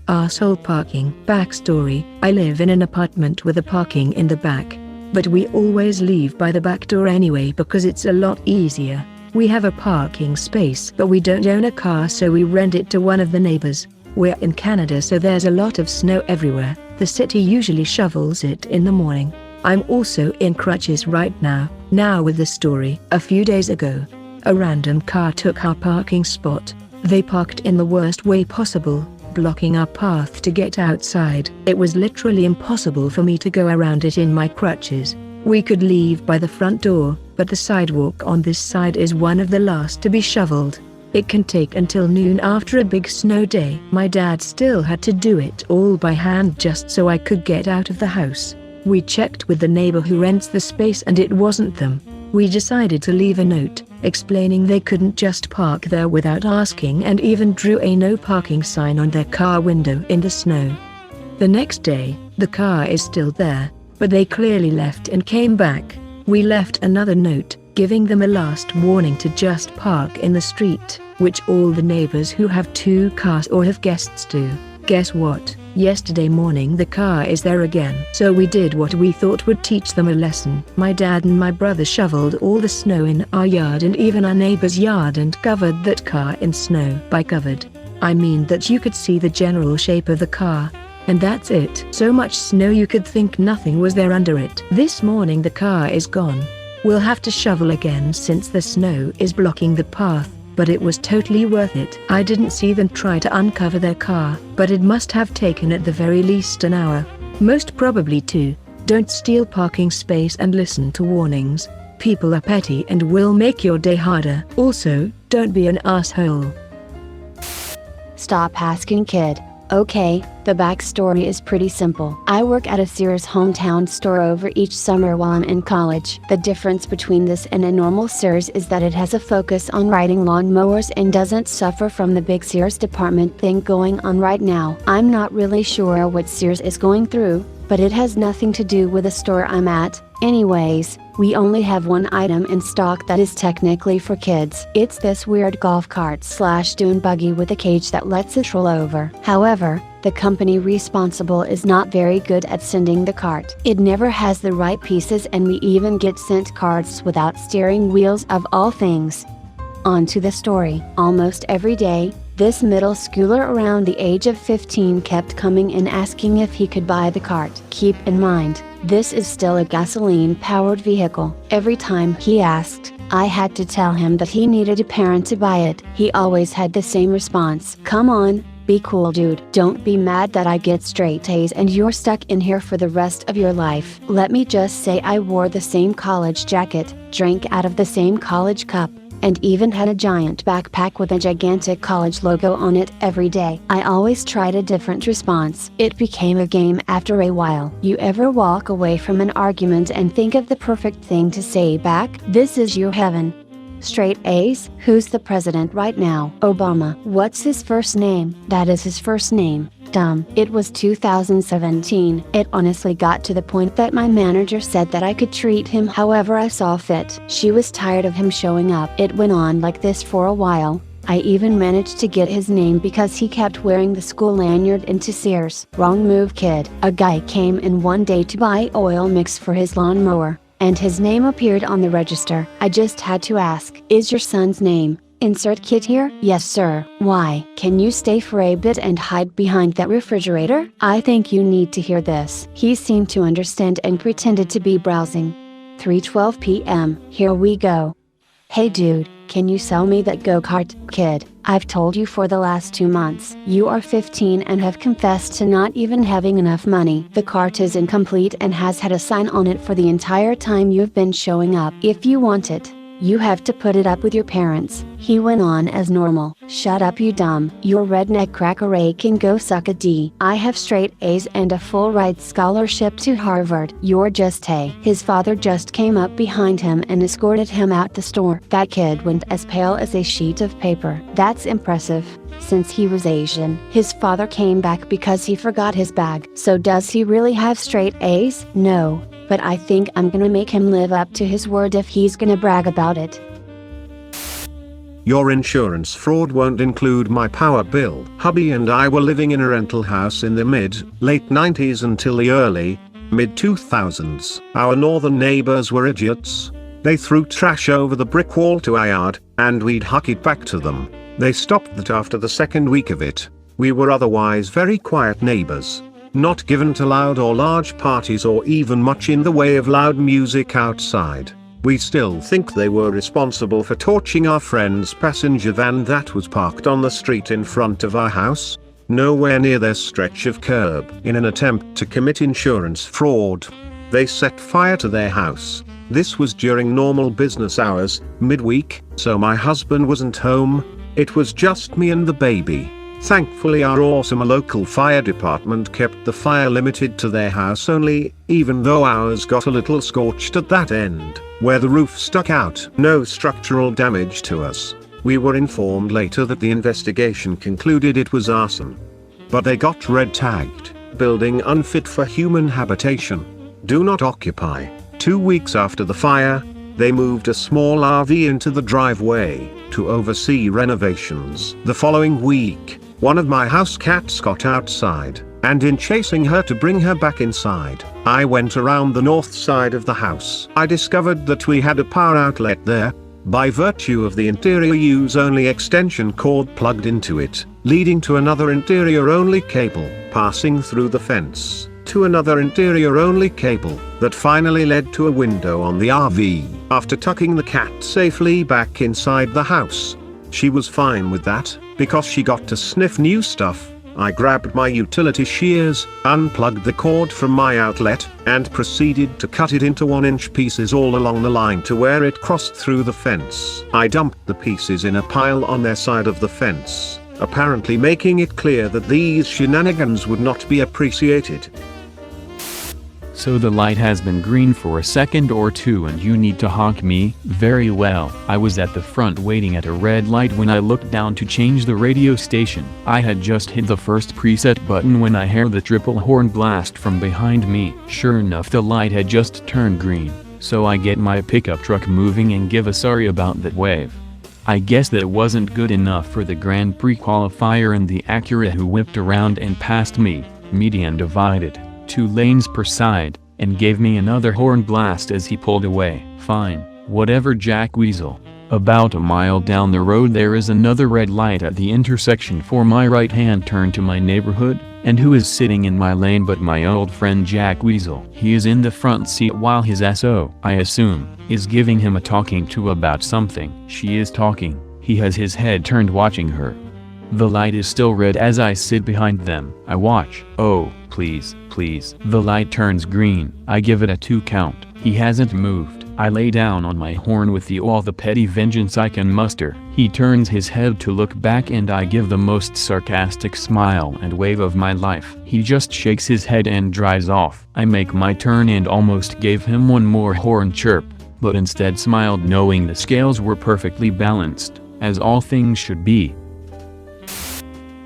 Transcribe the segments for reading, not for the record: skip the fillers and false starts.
Arsehole parking. Backstory: I live in an apartment with a parking in the back. But we always leave by the back door anyway because it's a lot easier. We have a parking space but we don't own a car, so we rent it to one of the neighbors. We're in Canada, so there's a lot of snow everywhere. The city usually shovels it in the morning. I'm also in crutches right now. Now with the story. A few days ago, a random car took our parking spot. They parked in the worst way possible, blocking our path to get outside. It was literally impossible for me to go around it in my crutches. We could leave by the front door, but the sidewalk on this side is one of the last to be shoveled. It can take until noon after a big snow day. My dad still had to do it all by hand just so I could get out of the house. We checked with the neighbor who rents the space and it wasn't them. We decided to leave a note, explaining they couldn't just park there without asking, and even drew a no parking sign on their car window in the snow. The next day, the car is still there, but they clearly left and came back. We left another note, giving them a last warning to just park in the street, which all the neighbors who have 2 cars or have guests do. Guess what? Yesterday morning the car is there again. So we did what we thought would teach them a lesson. My dad and my brother shoveled all the snow in our yard and even our neighbor's yard and covered that car in snow. By covered, I mean that you could see the general shape of the car. And that's it. So much snow you could think nothing was there under it. This morning the car is gone. We'll have to shovel again since the snow is blocking the path. But it was totally worth it. I didn't see them try to uncover their car, but it must have taken at the very least an hour. Most probably 2. Don't steal parking space and listen to warnings. People are petty and will make your day harder. Also, don't be an asshole. Stop asking, kid. Okay, the backstory is pretty simple. I work at a Sears hometown store over each summer while I'm in college. The difference between this and a normal Sears is that it has a focus on riding lawn mowers and doesn't suffer from the big Sears department thing going on right now. I'm not really sure what Sears is going through, but it has nothing to do with the store I'm at. Anyways, we only have one item in stock that is technically for kids. It's this weird golf cart / dune buggy with a cage that lets it roll over. However, the company responsible is not very good at sending the cart. It never has the right pieces, and we even get sent carts without steering wheels of all things. On to the story. Almost every day, this middle schooler around the age of 15 kept coming in asking if he could buy the cart. Keep in mind, this is still a gasoline-powered vehicle. Every time he asked, I had to tell him that he needed a parent to buy it. He always had the same response. Come on, be cool, dude. Don't be mad that I get straight A's and you're stuck in here for the rest of your life. Let me just say I wore the same college jacket, drank out of the same college cup, and even had a giant backpack with a gigantic college logo on it every day. I always tried a different response. It became a game after a while. You ever walk away from an argument and think of the perfect thing to say back? This is your heaven. Straight A's? Who's the president right now? Obama. What's his first name? That is his first name. Dumb. It was 2017. It honestly got to the point that my manager said that I could treat him however I saw fit. She was tired of him showing up. It went on like this for a while. I even managed to get his name because he kept wearing the school lanyard into Sears. Wrong move, kid. A guy came in one day to buy oil mix for his lawnmower, and his name appeared on the register. I just had to ask, is your son's name? Insert kid here? Yes sir. Why? Can you stay for a bit and hide behind that refrigerator? I think you need to hear this. He seemed to understand and pretended to be browsing. 3:12 p.m. Here we go. Hey dude, can you sell me that go-kart? Kid, I've told you for the last 2 months. You are 15 and have confessed to not even having enough money. The cart is incomplete and has had a sign on it for the entire time you've been showing up. If you want it, You have to put it up with your parents. He went on as normal. Shut up, you dumb. Your redneck cracker A can go suck a D. I have straight A's and a full ride scholarship to Harvard. You're just A. His father just came up behind him and escorted him out the store. That kid went as pale as a sheet of paper. That's impressive. Since he was Asian, his father came back because he forgot his bag. So does he really have straight A's? No. But I think I'm gonna make him live up to his word if he's gonna brag about it. Your insurance fraud won't include my power bill. Hubby and I were living in a rental house in the late 90s until the mid 2000s. Our northern neighbors were idiots. They threw trash over the brick wall to our yard, and we'd huck it back to them. They stopped that after the second week of it. We were otherwise very quiet neighbors, not given to loud or large parties or even much in the way of loud music outside. We still think they were responsible for torching our friend's passenger van that was parked on the street in front of our house, nowhere near their stretch of curb. In an attempt to commit insurance fraud, they set fire to their house. This was during normal business hours, midweek, so my husband wasn't home. It was just me and the baby. Thankfully our awesome local fire department kept the fire limited to their house only, even though ours got a little scorched at that end, where the roof stuck out. No structural damage to us. We were informed later that the investigation concluded it was arson. But they got red tagged, building unfit for human habitation. Do not occupy. 2 weeks after the fire, they moved a small RV into the driveway to oversee renovations. The following week, one of my house cats got outside, and in chasing her to bring her back inside, I went around the north side of the house. I discovered that we had a power outlet there, by virtue of the interior use-only extension cord plugged into it, leading to another interior-only cable, passing through the fence, to another interior-only cable, that finally led to a window on the RV. After tucking the cat safely back inside the house, she was fine with that, because she got to sniff new stuff. I grabbed my utility shears, unplugged the cord from my outlet, and proceeded to cut it into 1-inch pieces all along the line to where it crossed through the fence. I dumped the pieces in a pile on their side of the fence, apparently making it clear that these shenanigans would not be appreciated. So the light has been green for a second or two and you need to honk me? Very well. I was at the front waiting at a red light when I looked down to change the radio station. I had just hit the first preset button when I heard the triple horn blast from behind me. Sure enough, the light had just turned green, so I get my pickup truck moving and give a sorry about that wave. I guess that wasn't good enough for the Grand Prix qualifier and the Acura who whipped around and passed me, median divided, 2 lanes per side, and gave me another horn blast as he pulled away. Fine, whatever, Jack Weasel. About a mile down the road there is another red light at the intersection for my right-hand turn to my neighborhood, and who is sitting in my lane but my old friend Jack Weasel. He is in the front seat while his SO, I assume, is giving him a talking to about something. She is talking, he has his head turned watching her. The light is still red as I sit behind them. I watch. Oh, please, please. The light turns green. I give it a 2 count. He hasn't moved. I lay down on my horn with all the petty vengeance I can muster. He turns his head to look back and I give the most sarcastic smile and wave of my life. He just shakes his head and drives off. I make my turn and almost gave him one more horn chirp, but instead smiled knowing the scales were perfectly balanced, as all things should be.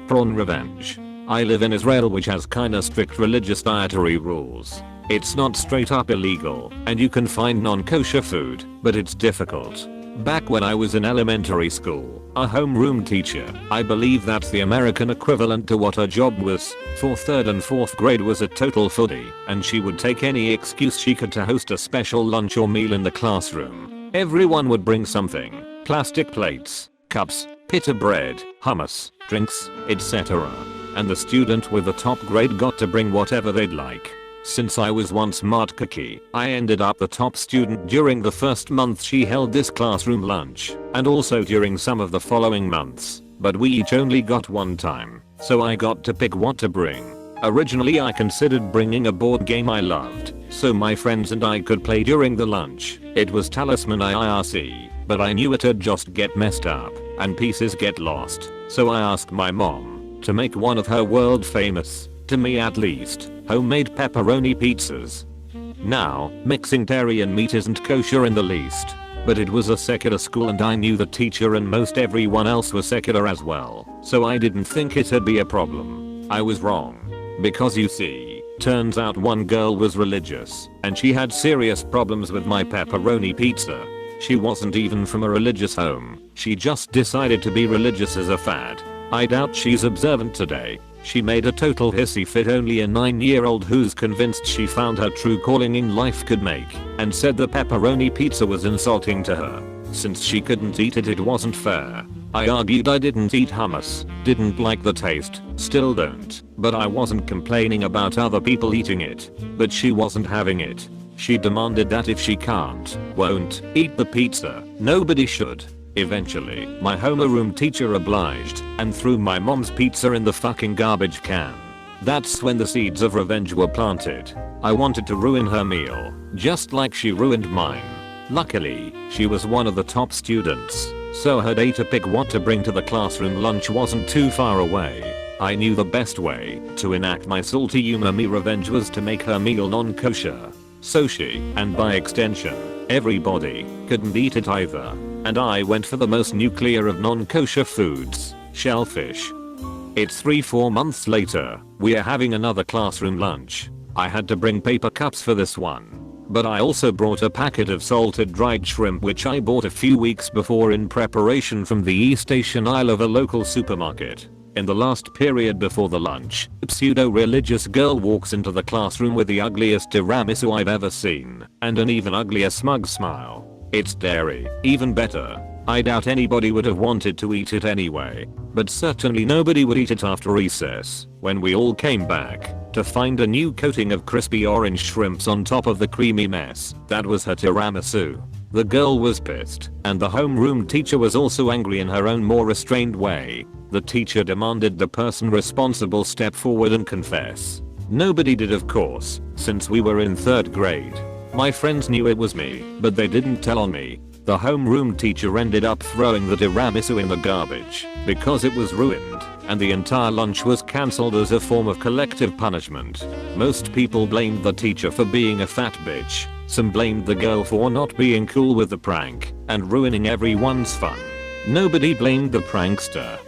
PettyRevenge. I live in Israel, which has kinda strict religious dietary rules. It's not straight up illegal, and you can find non-kosher food, but it's difficult. Back when I was in elementary school, a homeroom teacher, I believe that's the American equivalent to what her job was, for 3rd and 4th grade, was a total foodie, and she would take any excuse she could to host a special lunch or meal in the classroom. Everyone would bring something: plastic plates, cups, pita bread, hummus, drinks, etc. And the student with the top grade got to bring whatever they'd like. Since I was once smart cookie, I ended up the top student during the first month she held this classroom lunch, and also during some of the following months, but we each only got 1 time, so I got to pick what to bring. Originally I considered bringing a board game I loved, so my friends and I could play during the lunch. It was Talisman IRC. but I knew it'd just get messed up and pieces get lost, so I asked my mom to make one of her world famous, to me at least, homemade pepperoni pizzas. Now, mixing dairy and meat isn't kosher in the least, but it was a secular school and I knew the teacher and most everyone else was secular as well, so I didn't think it'd be a problem. I was wrong. Because you see, turns out one girl was religious, and she had serious problems with my pepperoni pizza. She wasn't even from a religious home, she just decided to be religious as a fad. I doubt she's observant today. She made a total hissy fit only a 9-year-old who's convinced she found her true calling in life could make, and said the pepperoni pizza was insulting to her. Since she couldn't eat it, it wasn't fair. I argued I didn't eat hummus, didn't like the taste, still don't, but I wasn't complaining about other people eating it. But she wasn't having it. She demanded that if she won't eat the pizza, nobody should. Eventually, my homeroom teacher obliged and threw my mom's pizza in the fucking garbage can. That's when the seeds of revenge were planted. I wanted to ruin her meal, just like she ruined mine. Luckily, she was one of the top students, so her day to pick what to bring to the classroom lunch wasn't too far away. I knew the best way to enact my salty umami revenge was to make her meal non-kosher. So she, and by extension, everybody, couldn't eat it either. And I went for the most nuclear of non-kosher foods, shellfish. It's 3-4 months later, we are having another classroom lunch. I had to bring paper cups for this one. But I also brought a packet of salted dried shrimp which I bought a few weeks before in preparation from the East Asian aisle of a local supermarket. In the last period before the lunch, a pseudo-religious girl walks into the classroom with the ugliest tiramisu I've ever seen, and an even uglier smug smile. It's dairy, even better. I doubt anybody would have wanted to eat it anyway, but certainly nobody would eat it after recess, when we all came back to find a new coating of crispy orange shrimps on top of the creamy mess that was her tiramisu. The girl was pissed, and the homeroom teacher was also angry in her own more restrained way. The teacher demanded the person responsible step forward and confess. Nobody did, of course, since we were in 3rd grade. My friends knew it was me, but they didn't tell on me. The homeroom teacher ended up throwing the tiramisu in the garbage because it was ruined, and the entire lunch was cancelled as a form of collective punishment. Most people blamed the teacher for being a fat bitch. Some blamed the girl for not being cool with the prank and ruining everyone's fun. Nobody blamed the prankster.